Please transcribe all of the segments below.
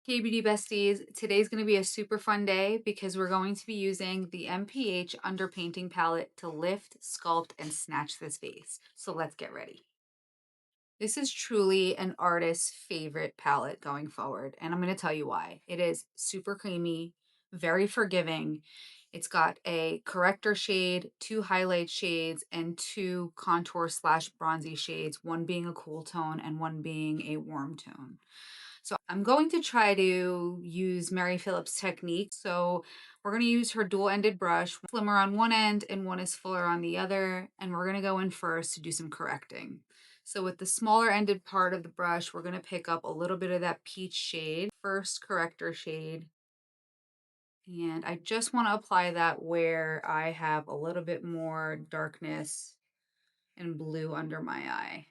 Hey beauty besties, today's going to be a super fun day because we're going to be using the MPH Underpainting Palette to lift, sculpt, and snatch this face. So let's get ready. This is truly an artist's favorite palette going forward, and I'm going to tell you why. It is super creamy, very forgiving. It's got a corrector shade, two highlight shades, and two contour slash bronzy shades, one being a cool tone and one being a warm tone. So I'm going to try to use Mary Phillips technique. So we're going to use her dual-ended brush, slimmer on one end and one is fuller on the other. And we're going to go in first to do some correcting. So with the smaller ended part of the brush, we're going to pick up a little bit of that peach shade, first corrector shade. And I just want to apply that where I have a little bit more darkness and blue under my eye.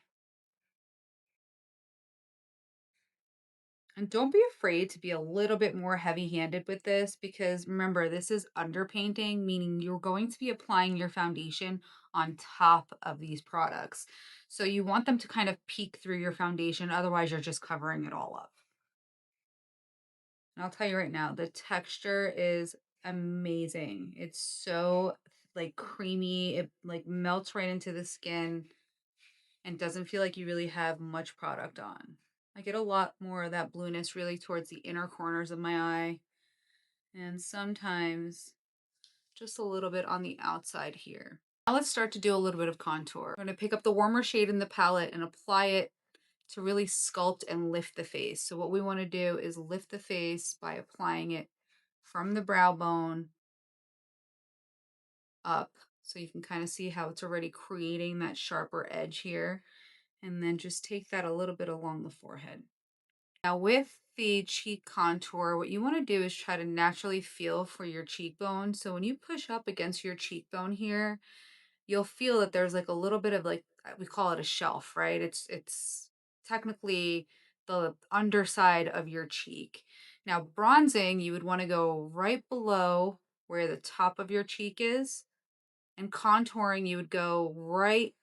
And don't be afraid to be a little bit more heavy-handed with this because remember, this is underpainting, meaning you're going to be applying your foundation on top of these products. So you want them to kind of peek through your foundation, otherwise you're just covering it all up. And I'll tell you right now, the texture is amazing. It's so like creamy, it like melts right into the skin and doesn't feel like you really have much product on. I get a lot more of that blueness really towards the inner corners of my eye and sometimes just a little bit on the outside here. Now let's start to do a little bit of contour. I'm going to pick up the warmer shade in the palette and apply it to really sculpt and lift the face. So what we want to do is lift the face by applying it from the brow bone up. So you can kind of see how it's already creating that sharper edge here. And then just take that a little bit along the forehead. Now with the cheek contour, what you want to do is try to naturally feel for your cheekbone. So when you push up against your cheekbone here, you'll feel that there's like a little bit of like, we call it a shelf, right? It's technically the underside of your cheek. Now bronzing, you would want to go right below where the top of your cheek is, and contouring, you would go right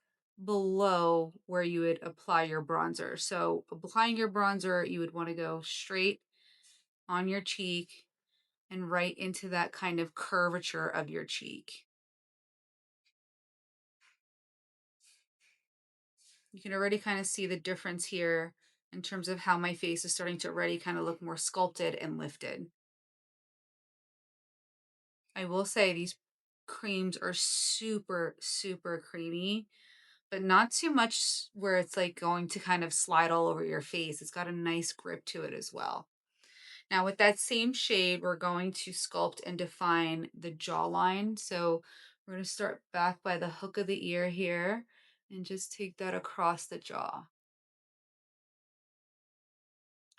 below where you would apply your bronzer. So applying your bronzer, you would want to go straight on your cheek and right into that kind of curvature of your cheek. You can already kind of see the difference here in terms of how my face is starting to already kind of look more sculpted and lifted. I will say these creams are super, super creamy, but not too much where it's like going to kind of slide all over your face. It's got a nice grip to it as well. Now with that same shade, we're going to sculpt and define the jawline. So we're going to start back by the hook of the ear here and just take that across the jaw.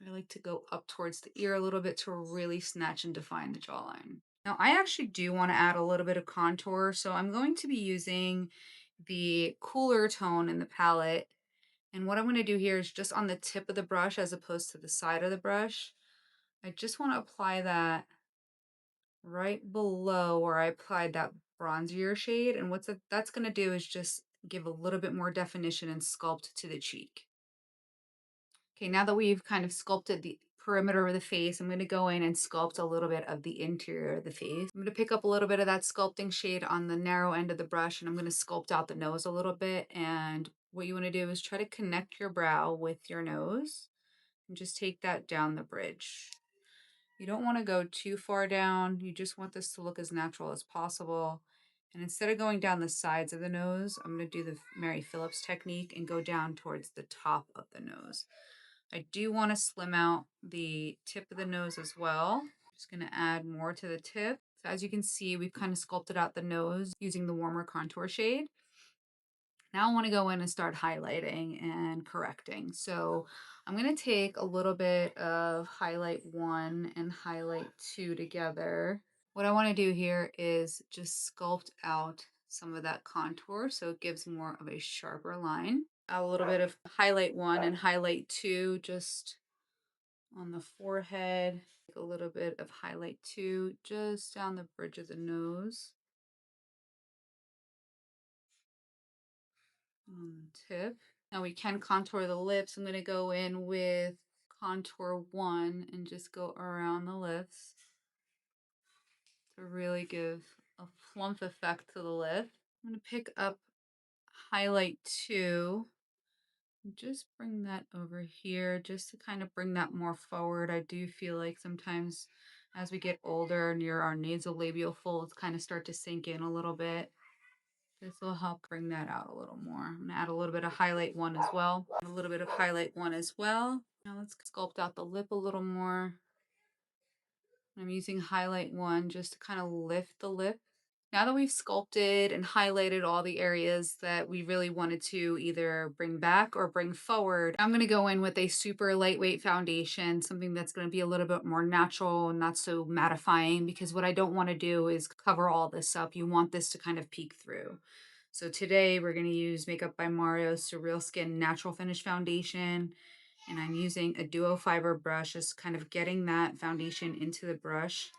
I like to go up towards the ear a little bit to really snatch and define the jawline. Now I actually do want to add a little bit of contour, so I'm going to be using the cooler tone in the palette. And what I'm going to do here is just on the tip of the brush as opposed to the side of the brush. I just want to apply that right below where I applied that bronzier shade. And that's going to do is just give a little bit more definition and sculpt to the cheek. Okay, now that we've kind of sculpted the perimeter of the face, I'm going to go in and sculpt a little bit of the interior of the face. I'm going to pick up a little bit of that sculpting shade on the narrow end of the brush, and I'm going to sculpt out the nose a little bit. And what you want to do is try to connect your brow with your nose and just take that down the bridge. You don't want to go too far down. You just want this to look as natural as possible. And instead of going down the sides of the nose, I'm going to do the Mary Phillips technique and go down towards the top of the nose. I do want to slim out the tip of the nose as well. Just going to add more to the tip. So as you can see, we've kind of sculpted out the nose using the warmer contour shade. Now I want to go in and start highlighting and correcting. So I'm going to take a little bit of highlight 1 and highlight 2 together. What I want to do here is just sculpt out some of that contour so it gives more of a sharper line. A little bit of highlight 1 and highlight 2 just on the forehead. A little bit of highlight 2 just down the bridge of the nose. On the tip. Now we can contour the lips. I'm going to go in with contour one and just go around the lips to really give a plump effect to the lip. I'm going to pick up highlight two. Just bring that over here just to kind of bring that more forward. I do feel like sometimes as we get older near our nasolabial folds kind of start to sink in a little bit. This will help bring that out a little more. I'm gonna add a little bit of highlight one as well. A little bit of highlight one as well. Now let's sculpt out the lip a little more. I'm using highlight one just to kind of lift the lip. Now that we've sculpted and highlighted all the areas that we really wanted to either bring back or bring forward, I'm going to go in with a super lightweight foundation, something that's going to be a little bit more natural and not so mattifying, because what I don't want to do is cover all this up. You want this to kind of peek through. So today we're going to use Makeup by Mario's Surreal Skin Natural Finish Foundation. And I'm using a duo fiber brush, just kind of getting that foundation into the brush.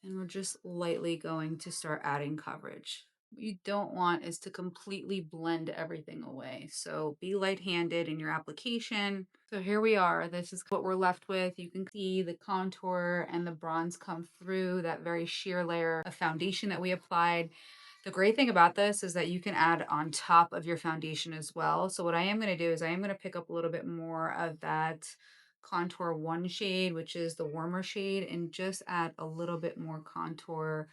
And we're just lightly going to start adding coverage. What you don't want is to completely blend everything away. So be light-handed in your application. So here we are. This is what we're left with. You can see the contour and the bronze come through that very sheer layer of foundation that we applied. The great thing about this is that you can add on top of your foundation as well. So what I am going to do is I am going to pick up a little bit more of that contour one shade, which is the warmer shade, and just add a little bit more contour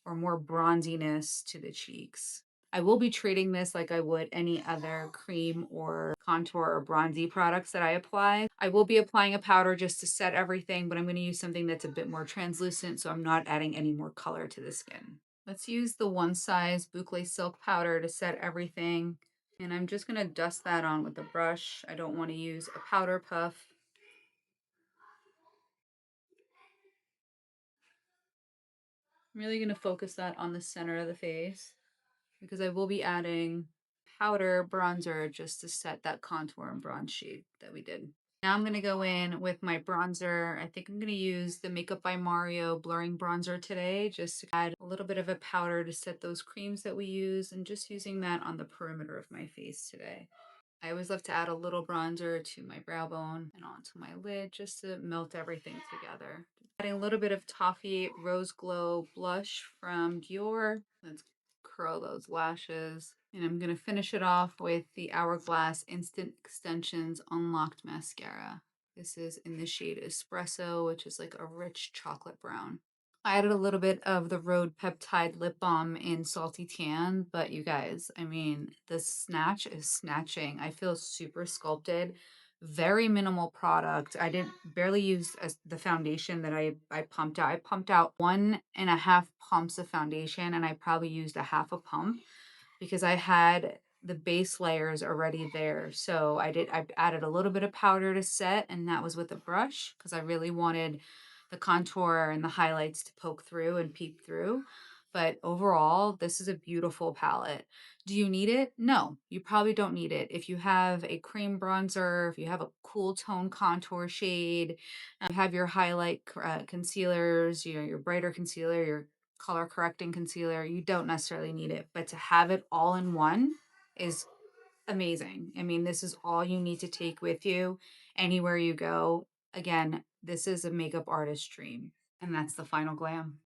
or more bronziness to the cheeks. I will be treating this like I would any other cream or contour or bronzy products that I apply. I will be applying a powder just to set everything, but I'm going to use something that's a bit more translucent so I'm not adding any more color to the skin. Let's use the one size Boucle silk powder to set everything. And I'm just going to dust that on with a brush. I don't want to use a powder puff. I'm really going to focus that on the center of the face because I will be adding powder bronzer just to set that contour and bronze shade that we did. Now I'm going to go in with my bronzer. I think I'm going to use the Makeup by Mario blurring bronzer today just to add a little bit of a powder to set those creams that we use, and just using that on the perimeter of my face today. I always love to add a little bronzer to my brow bone and onto my lid just to melt everything together. Adding a little bit of Toffee Rose Glow blush from Dior. Let's curl those lashes. And I'm going to finish it off with the Hourglas Instant Extensions Unlocked Mascara. This is in the shade Espresso, which is like a rich chocolate brown. I added a little bit of the Rhode Peptide Lip Balm in Salty Tan, but you guys, I mean, the snatch is snatching. I feel super sculpted. Very minimal product. I didn't barely use the foundation that I pumped out. I pumped out 1.5 pumps of foundation, and I probably used a half a pump because I had the base layers already there. So I added a little bit of powder to set, and that was with a brush because I really wanted the contour and the highlights to poke through and peek through. But overall, this is a beautiful palette. Do you need it? No, you probably don't need it. If you have a cream bronzer, if you have a cool tone contour shade, you have your highlight concealers, your brighter concealer, your color correcting concealer, you don't necessarily need it. But to have it all in one is amazing. I mean, this is all you need to take with you anywhere you go. Again, this is a makeup artist's dream. And that's the final glam.